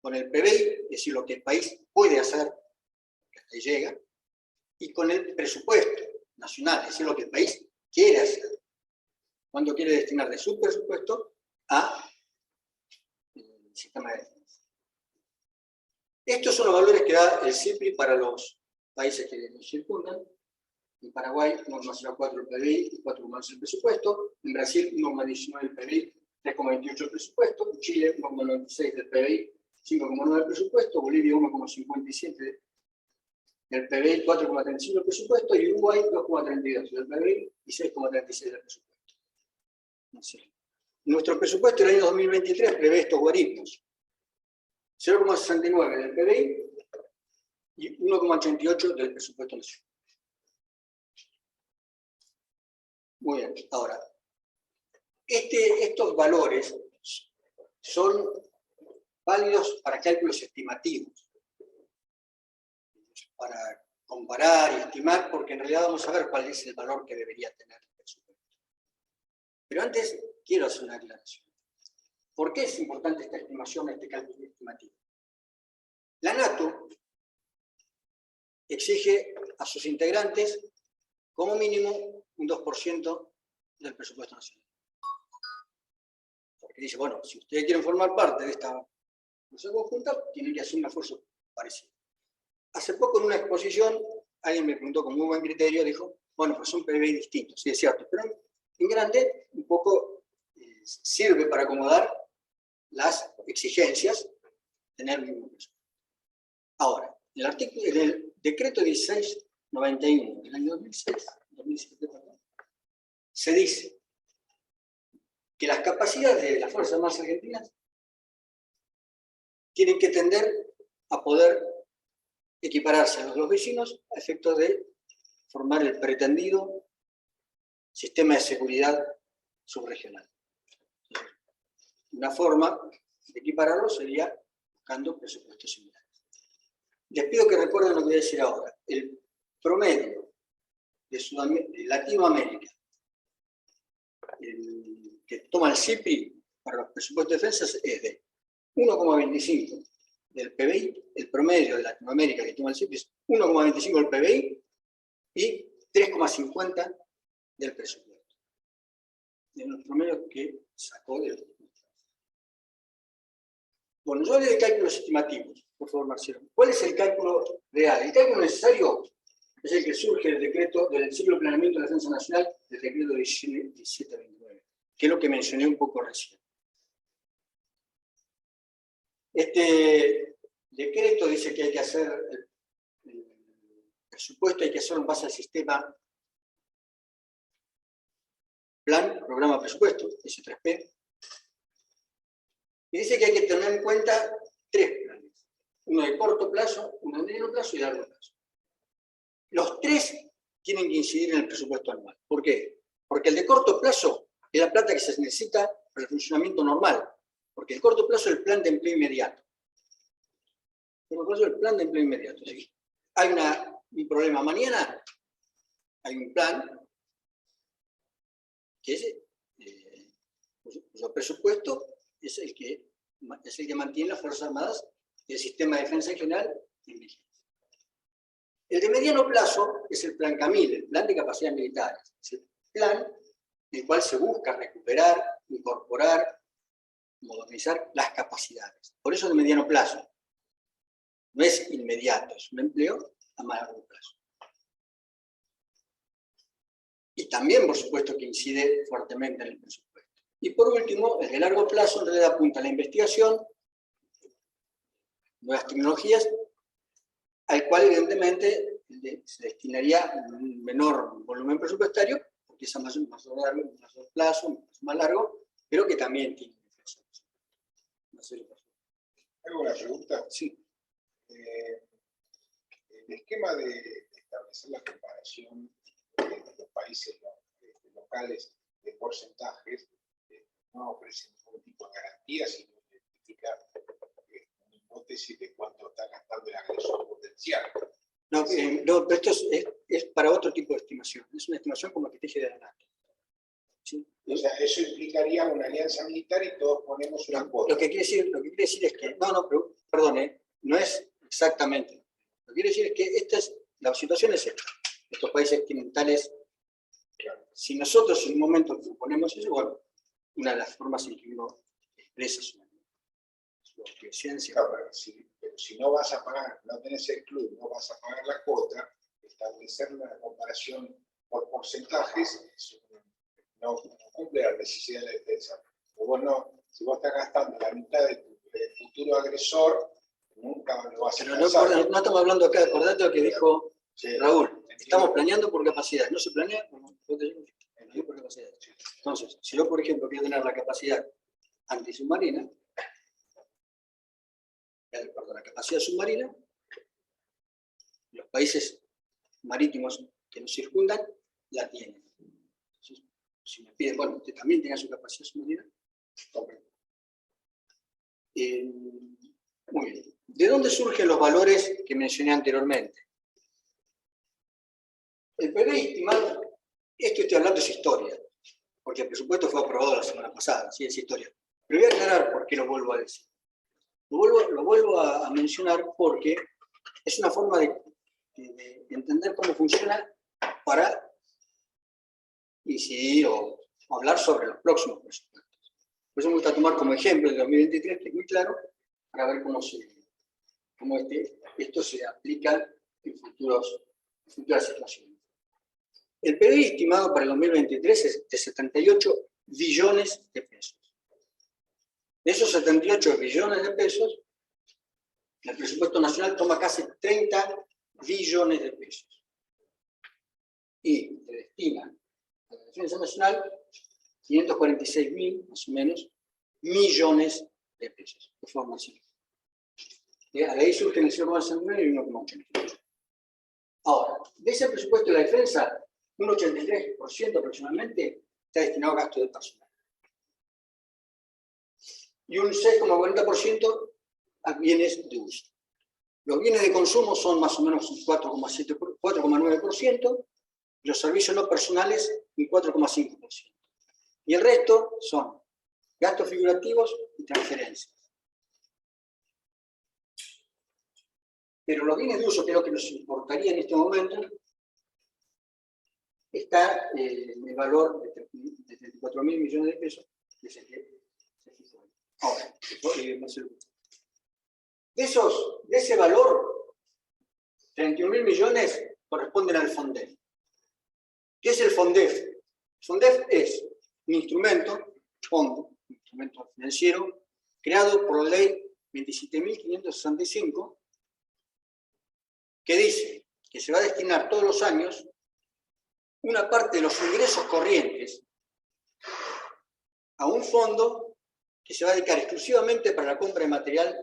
Con el PBI, es decir, lo que el país puede hacer, que hasta ahí llega, y con el presupuesto nacional, es decir, lo que el país quiere hacer. Cuando quiere destinar de su presupuesto a el sistema de defensa. Estos son los valores que da el CIPRI para los países que nos circundan. En Paraguay, 1,04 el PBI y 4,11 el presupuesto. En Brasil, 1,19 el PBI, 3,28 el presupuesto. En Chile, 1,96 del PBI, 5,9 el presupuesto. Bolivia, 1,57 del PBI 4,35 del presupuesto y Uruguay 2,32 del PBI y 6,36 del presupuesto. No sé. Nuestro presupuesto del año 2023 prevé estos guarismos. 0,69 del PBI y 1,88 del presupuesto nacional. Muy bien, ahora, estos valores son válidos para cálculos estimativos, para comparar y estimar, porque en realidad vamos a ver cuál es el valor que debería tener el presupuesto. Pero antes quiero hacer una aclaración. ¿Por qué es importante esta estimación, este cálculo estimativo? La NATO exige a sus integrantes como mínimo un 2% del presupuesto nacional. Porque dice, bueno, si ustedes quieren formar parte de esta fuerza conjunta, tienen que hacer un esfuerzo parecido. Hace poco en una exposición, alguien me preguntó con muy buen criterio, dijo, bueno, pues son PBI distintos, sí es cierto, pero en grande un poco sirve para acomodar las exigencias, tener el mismo peso. Ahora, en el decreto 1691 del año 2007, se dice que las capacidades de las Fuerzas Armadas Argentinas tienen que tender a poder equipararse a los vecinos a efectos de formar el pretendido sistema de seguridad subregional. Una forma de equipararlo sería buscando presupuestos similares. Les pido que recuerden lo que voy a decir ahora. El promedio de Latinoamérica que toma el CIPRI para los presupuestos de defensa es de 1,25 del PBI, el promedio de Latinoamérica que toma el CIPRI es 1,25 del PBI y 3,50 del presupuesto. De los promedios que sacó del... Bueno, yo hablé de cálculos estimativos, por favor, Marcelo. ¿Cuál es el cálculo real? El cálculo necesario es el que surge del decreto del ciclo de planeamiento de la defensa nacional, del decreto 1729, que es lo que mencioné un poco recién. Este decreto dice que hay que hacer el presupuesto, hay que hacerlo en base al sistema plan, programa, presupuesto, S3P. Y dice que hay que tener en cuenta tres planes. Uno de corto plazo, uno de mediano plazo y de largo plazo. Los tres tienen que incidir en el presupuesto anual. ¿Por qué? Porque el de corto plazo es la plata que se necesita para el funcionamiento normal. Porque el corto plazo es el plan de empleo inmediato. El corto plazo es el plan de empleo inmediato. ¿Sí? Hay un problema mañana, hay un plan que es el presupuesto es el que mantiene las Fuerzas Armadas y el sistema de defensa en general en vigencia. El de mediano plazo es el plan Camil, el plan de capacidades militares. Es el plan en el cual se busca recuperar, incorporar, modernizar las capacidades. Por eso es de mediano plazo. No es inmediato, es un empleo a más largo plazo. Y también, por supuesto, que incide fuertemente en el presupuesto. Y por último, el de largo plazo en realidad apunta a la investigación, nuevas tecnologías, al cual evidentemente se destinaría un menor volumen presupuestario, porque es a mayor plazo, más largo, pero que también tiene inflación. ¿Hago una pregunta? Sí. El esquema de establecer la comparación de los países locales de porcentajes no ofrece ningún tipo de garantía, sino identifica una hipótesis de cuánto está gastando el agresor potencial. No, pero esto es para otro tipo de estimación. Es una estimación como la que te dije de la NATO. ¿Sí? O sea, eso implicaría una alianza militar y todos ponemos una cuota. Lo que quiere decir es que, pero, perdón, no es exactamente. Lo que quiere decir es que la situación es esta. Estos países tienen tales... Claro. Si nosotros en un momento proponemos eso, bueno, una de las formas en que uno expresa su conciencia. Claro, pero si no vas a pagar, no tenés el club, no vas a pagar la cuota, establecer una comparación por porcentajes no cumple la necesidad de la defensa. O vos no, si vos estás gastando la mitad de tu futuro agresor, nunca lo vas a Pero alcanzar. no estamos hablando acá, acordate lo que dijo Sí, Raúl. Estamos planeando por capacidad. No se planea por capacidad. Entonces, si yo, por ejemplo, quiero tener la capacidad antisubmarina, perdón, la capacidad submarina, los países marítimos que nos circundan la tienen. Entonces, si me piden, bueno, usted también tenga su capacidad submarina, ok. Muy bien. ¿De dónde surgen los valores que mencioné anteriormente? El PBI estimado, esto estoy hablando es historia, porque el presupuesto fue aprobado la semana pasada, sí, es historia. Pero voy a aclarar por qué lo vuelvo a decir. Lo vuelvo a mencionar porque es una forma de entender cómo funciona para incidir o hablar sobre los próximos presupuestos. Por eso me gusta tomar como ejemplo el 2023, que es muy claro, para ver cómo esto se aplica en futuras situaciones. El PBI estimado para el 2023 es de 78 billones de pesos. De esos 78 billones de pesos, el presupuesto nacional toma casi 30 billones de pesos. Y se destina a la defensa nacional 546.000, más o menos, millones de pesos, de forma así. De ahí surgen el 0,69 y 1,8. Ahora, de ese presupuesto de la defensa, un 83% aproximadamente está destinado a gasto de personal. Y un 6,40% a bienes de uso. Los bienes de consumo son más o menos un 4,9%, y los servicios no personales un 4,5%. Y el resto son gastos figurativos y transferencias. Pero los bienes de uso, que es lo que nos importaría en este momento, está en el valor de 34.000 millones de pesos, que es el que se fijó. Ahora, de ese valor, 31.000 millones corresponden al FONDEF. ¿Qué es el FONDEF? El FONDEF es un instrumento financiero, creado por la ley 27.565, que dice que se va a destinar todos los años una parte de los ingresos corrientes a un fondo que se va a dedicar exclusivamente para la compra de material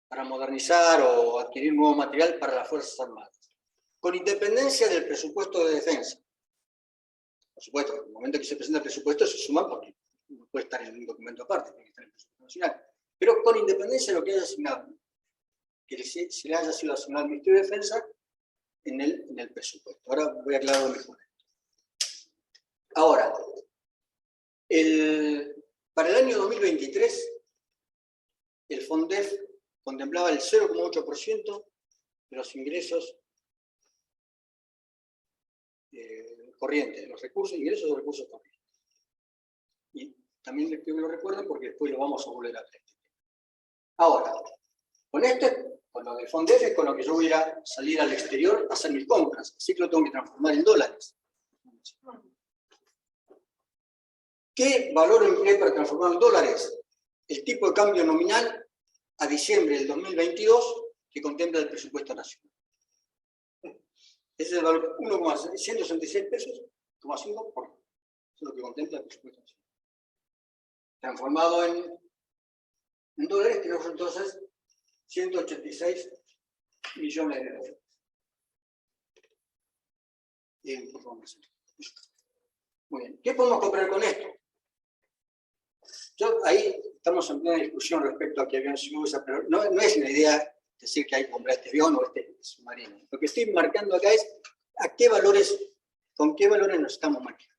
para modernizar o adquirir nuevo material para las Fuerzas Armadas, con independencia del presupuesto de defensa. Por supuesto, en el momento que se presenta el presupuesto se suman porque no puede estar en un documento aparte, tiene que estar en el presupuesto nacional, pero con independencia de lo que haya asignado, que se le haya sido asignado al Ministerio de Defensa en el presupuesto. Ahora voy a aclararlo mejor. Ahora, para el año 2023, el FONDEF contemplaba el 0,8% de los ingresos corrientes, de los recursos, ingresos de recursos corrientes. Y también les pido que lo recuerden porque después lo vamos a volver a ver. Ahora, con lo del FONDEF es con lo que yo voy a salir al exterior a hacer mis compras, así que lo tengo que transformar en dólares. ¿Qué valor empleé para transformar en dólares? El tipo de cambio nominal a diciembre del 2022 que contempla el presupuesto nacional. Ese es el valor 1,166 pesos, 5 por. Eso es lo que contempla el presupuesto nacional. Transformado en dólares, tenemos entonces 186 millones de dólares. Bien, por favor. Muy bien. ¿Qué podemos comprar con esto? Ahí estamos en plena discusión respecto a qué avión se usa, pero no es la idea decir que hay que comprar este avión o este submarino. Lo que estoy marcando acá es con qué valores nos estamos manejando.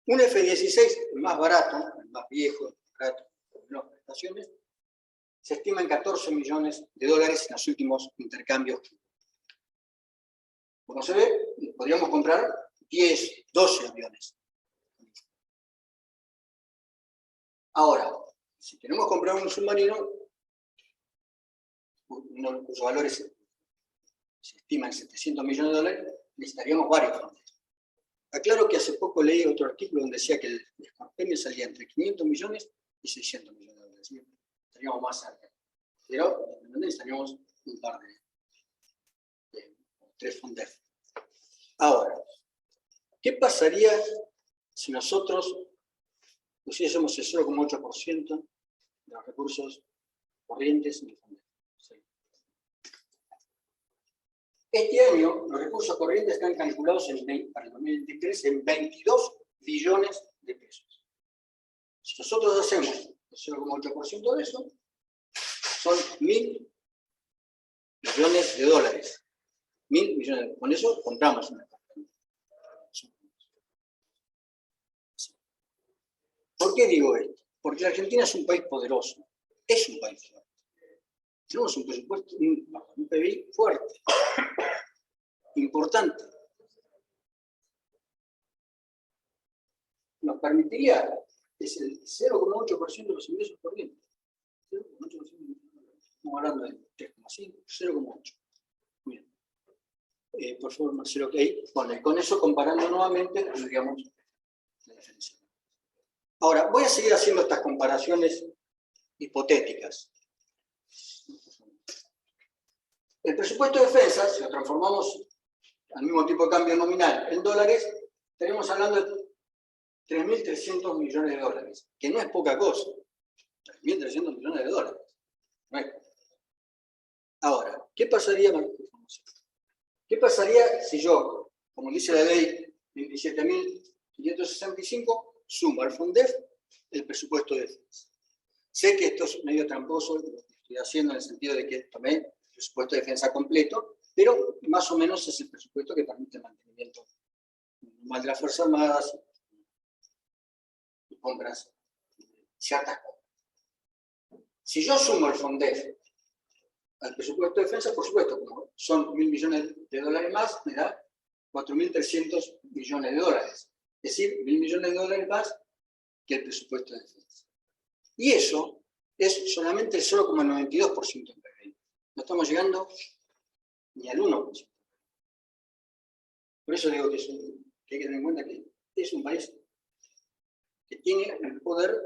Un F-16, el más barato, el más viejo, el barato, con menos prestaciones, se estima en 14 millones de dólares en los últimos intercambios. Como se ve, podríamos comprar 10, 12 aviones. Ahora, si queremos comprar un submarino, cuyo valor se estima en 700 millones de dólares, necesitaríamos varios fondos. Aclaro que hace poco leí otro artículo donde decía que el Scorpion salía entre 500 millones y 600 millones de dólares. Estaríamos más cerca. Pero necesitaríamos un par de 3 FONDEF. Ahora, ¿qué pasaría si nosotros pusiésemos el 0,8% de los recursos corrientes en el FONDEF? Sí. Este año los recursos corrientes están calculados para el 2023 en 22 billones de pesos. Si nosotros hacemos el 0,8% de eso, son 1.000 millones de dólares. 1.000 millones de dólares. Con eso compramos una carta. ¿Por qué digo esto? Porque la Argentina es un país poderoso. Es un país fuerte. Tenemos un presupuesto, un PBI fuerte. Importante. Nos permitiría, es el 0,8% de los ingresos corrientes. 0,8%. Estamos hablando de 3,5, 0,8. Bien. Por favor, Marcelo, ok. Bueno, y con eso, comparando nuevamente, tendríamos la diferencia. Ahora, voy a seguir haciendo estas comparaciones hipotéticas. El presupuesto de defensa, si lo transformamos al mismo tipo de cambio nominal en dólares, estaríamos hablando de 3.300 millones de dólares, que no es poca cosa. 3.300 millones de dólares. No es. Ahora, ¿qué pasaría si yo, como dice la ley 27.565, sumo al FONDEF el presupuesto de defensa? Sé que esto es medio tramposo, lo que estoy haciendo en el sentido de que tomé el presupuesto de defensa completo, pero más o menos es el presupuesto que permite el mantenimiento normal de las Fuerzas Armadas y compras, ciertas compras. Si yo sumo el FONDEF al presupuesto de defensa, por supuesto, como son 1.000 millones de dólares más, me da 4.300 millones de dólares. Es decir, 1.000 millones de dólares más que el presupuesto de defensa. Y eso es solamente el 0,92% en PBI. No estamos llegando ni al 1%. Por eso digo que hay que tener en cuenta que es un país que tiene el poder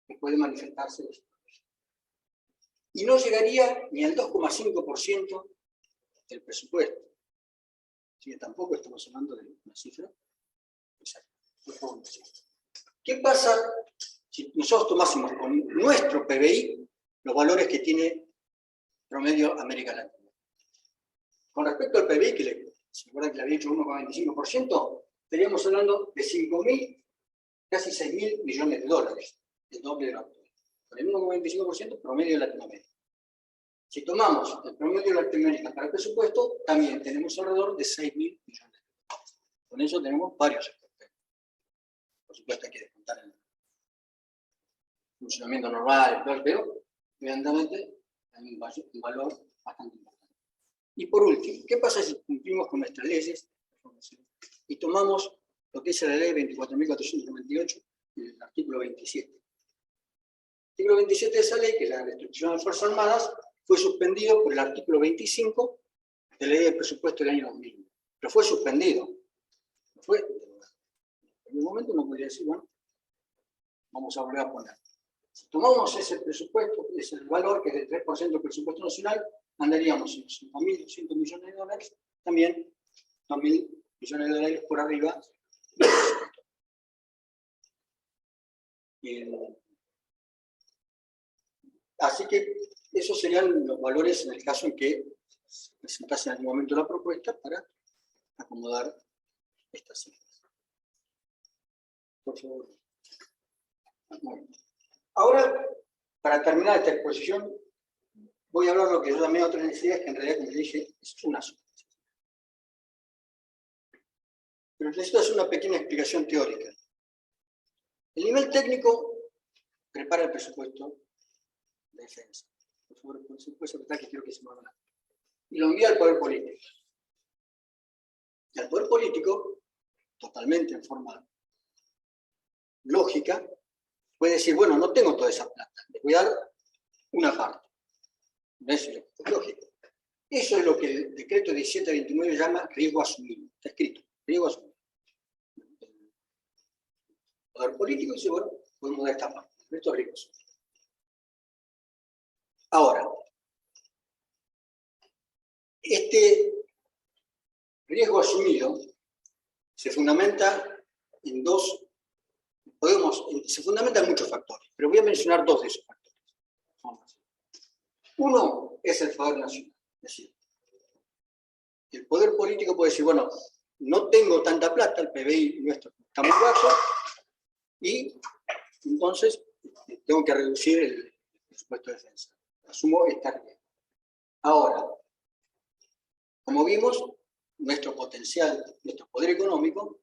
que puede manifestarse. Y no llegaría ni al 2,5% del presupuesto. Así que tampoco estamos hablando de una cifra exacta. ¿Qué pasa si nosotros tomásemos con nuestro PBI los valores que tiene promedio América Latina? Con respecto al PBI, se acuerdan que le había hecho 1,25%, estaríamos hablando de 5.000, casi 6.000 millones de dólares, el doble de lo actual. Con el 1,25% promedio de Latinoamérica. Si tomamos el promedio de Latinoamérica para el presupuesto, también tenemos alrededor de 6.000 millones de dólares. Con eso tenemos varios efectos. Por supuesto hay que descontar el funcionamiento normal, pero evidentemente hay un valor bastante importante. Y por último, ¿qué pasa si cumplimos con nuestras leyes y tomamos lo que dice la ley 24.498, el artículo 27? El artículo 27 de esa ley, que es la restricción de las Fuerzas Armadas, fue suspendido por el artículo 25 de la ley de presupuesto del año 2000. Pero fue suspendido. No fue derogado. En un momento uno podría decir, bueno, vamos a volver a poner. Si tomamos ese presupuesto, ese valor, que es del 3% del presupuesto nacional, andaríamos en 5.200 millones de dólares, también 2.000 millones de dólares por arriba. Así que esos serían los valores en el caso en que se presentase en algún momento la propuesta para acomodar estas cifras. Por favor. Bueno. Ahora, para terminar esta exposición, voy a hablar de lo que yo llamé otras necesidades, que en realidad, como les dije, es una sola. Pero necesito hacer una pequeña explicación teórica. El nivel técnico prepara el presupuesto de defensa. Por favor, puede apretar que quiero que se me haga. Y lo envía al poder político. Y al poder político, totalmente en forma lógica, puede decir, bueno, no tengo toda esa plata, les voy a dar una parte. ¿No es lógico? Eso es lo que el decreto 1729 llama riesgo asumido. Está escrito, riesgo asumido. El poder político dice, bueno, podemos dar esta parte. Esto es riesgo asumido. Ahora, este riesgo asumido se fundamenta en se fundamenta en muchos factores, pero voy a mencionar dos de esos factores. Uno es el poder nacional, es decir, el poder político puede decir, bueno, no tengo tanta plata, el PBI nuestro está muy bajo, y entonces tengo que reducir el presupuesto de defensa. Asumo esta riesgo. Ahora, como vimos, nuestro potencial, nuestro poder económico,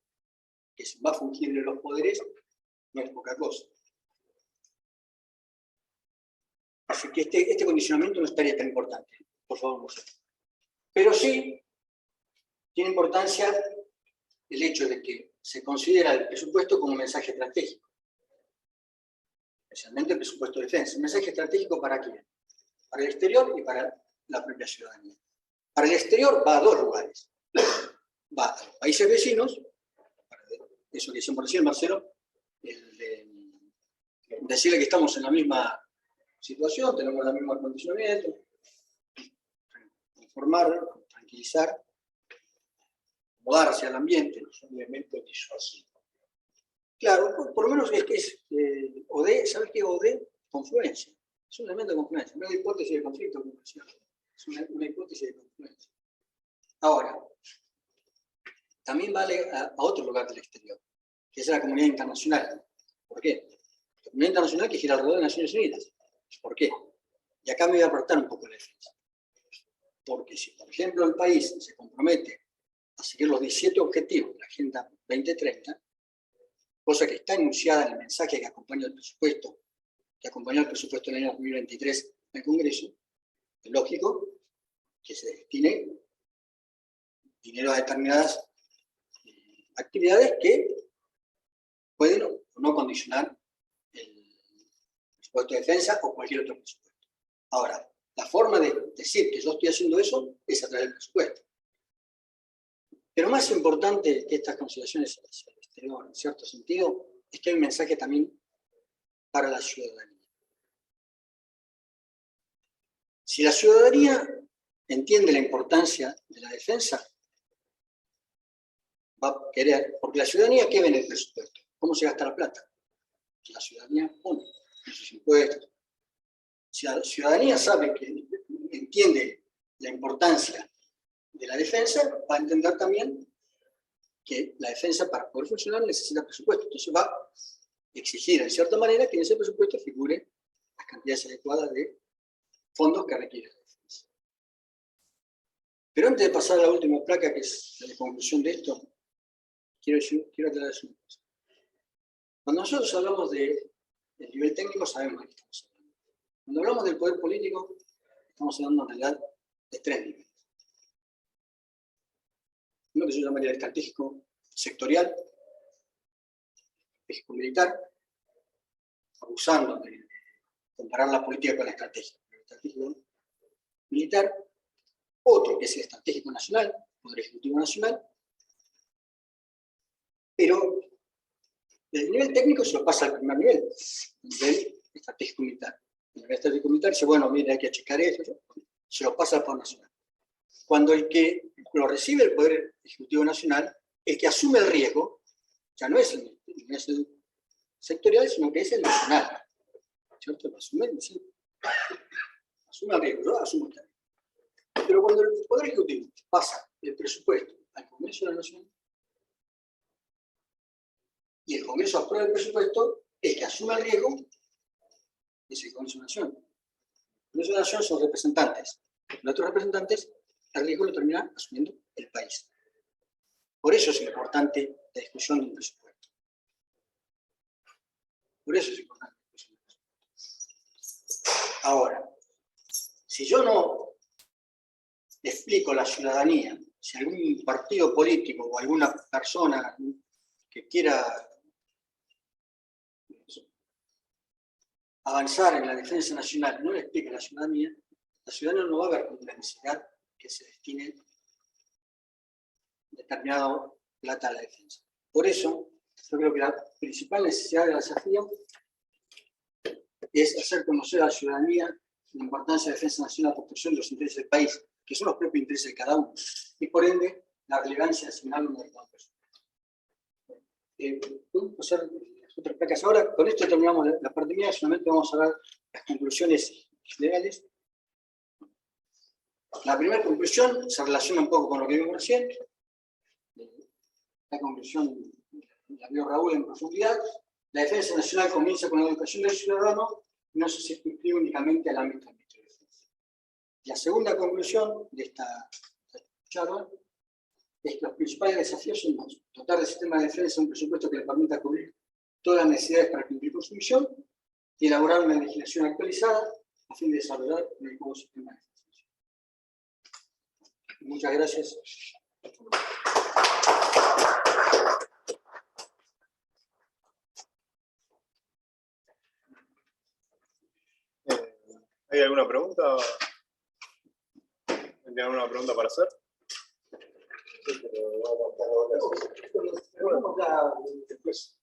que se va a fungir en los poderes, no es poca cosa. Así que este condicionamiento no estaría tan importante, por favor, no sé. Pero sí tiene importancia el hecho de que se considera el presupuesto como un mensaje estratégico, especialmente el presupuesto de defensa. ¿Un mensaje estratégico para quién? Para el exterior y para la propia ciudadanía. Para el exterior va a dos lugares. Va a los países vecinos, eso que decíamos recién, Marcelo, decirle que estamos en la misma situación, tenemos los mismos condicionamientos, informar, tranquilizar, acomodarse al ambiente. Es un elemento disuasivo. Claro, por lo menos es que es OD, ¿sabes qué es OD? Confluencia. Es un elemento de confluencia, no es una hipótesis de conflicto, como decía. Es una hipótesis de confluencia. Ahora, también vale a otro lugar del exterior, que es la comunidad internacional. ¿Por qué? La comunidad internacional que gira alrededor de Naciones Unidas. ¿Por qué? Y acá me voy a apartar un poco la defensa. Porque si, por ejemplo, el país se compromete a seguir los 17 objetivos de la Agenda 2030, cosa que está enunciada en el mensaje que acompaña el presupuesto, del año 2023 en el Congreso, es lógico que se destine dinero a determinadas actividades que pueden o no condicionar el presupuesto de defensa o cualquier otro presupuesto. Ahora, la forma de decir que yo estoy haciendo eso es a través del presupuesto. Pero más importante que estas consideraciones hacia el exterior, en cierto sentido, es que hay un mensaje también para la ciudadanía. Si la ciudadanía entiende la importancia de la defensa, va a querer, porque la ciudadanía, ¿qué ve en el presupuesto? ¿Cómo se gasta la plata? Que la ciudadanía pone en sus impuestos. Si la ciudadanía sabe que entiende la importancia de la defensa, va a entender también que la defensa para poder funcionar necesita presupuesto. Entonces va a exigir, en cierta manera, que en ese presupuesto figure las cantidades adecuadas de fondos que requiere la defensa. Pero antes de pasar a la última placa, que es la conclusión de esto, quiero aclarar una cosa. Cuando nosotros hablamos del nivel técnico, sabemos de qué estamos hablando. Cuando hablamos del poder político, estamos hablando en realidad de tres niveles. Uno que se llamaría el estratégico sectorial, estratégico militar, abusando de comparar la política con la estrategia. El estratégico militar, otro que es el estratégico nacional, Poder Ejecutivo Nacional, pero el nivel técnico se lo pasa al primer nivel, del estratégico militar. El estratégico militar dice, bueno, mire, hay que checar eso, se lo pasa al Poder Nacional. Cuando el que lo recibe el Poder Ejecutivo Nacional, el que asume el riesgo, ya no es el sectorial, sino que es el nacional. ¿Cierto? Lo asume el riesgo, yo asumo el riesgo. Pero cuando el Poder Ejecutivo pasa el presupuesto al Congreso de la Nación, y el Congreso aprueba el presupuesto, el que asume el riesgo es el Congreso de la Nación. El Congreso de la Nación son representantes. Los otros representantes, el riesgo lo termina asumiendo el país. Por eso es importante la discusión del presupuesto. Por eso es importante la discusión del presupuesto. Ahora, si yo no explico a la ciudadanía, si algún partido político o alguna persona que quiera avanzar en la defensa nacional no le explica a la ciudadanía no va a ver con la necesidad que se destine determinada plata a la defensa. Por eso, yo creo que la principal necesidad del desafío es hacer conocer a la ciudadanía la importancia de la defensa nacional a la protección de los intereses del país, que son los propios intereses de cada uno, y por ende, la relevancia de asignarlo a una determinada persona. ¿Puedo pasar las otras placas ahora? Con esto terminamos la parte mía, solamente vamos a ver las conclusiones generales. La primera conclusión se relaciona un poco con lo que vimos recién. La conclusión la vio Raúl en profundidad. La defensa nacional comienza con la educación del ciudadano y no se circunscribe únicamente al ámbito de defensa. La segunda conclusión de esta charla es que los principales desafíos son dos: dotar del sistema de defensa un presupuesto que le permita cubrir todas las necesidades para cumplir con su misión y elaborar una legislación actualizada a fin de desarrollar un adecuado sistema de defensa. Muchas gracias. ¿Hay alguna pregunta? ¿Tiene alguna pregunta para hacer? Vamos a después.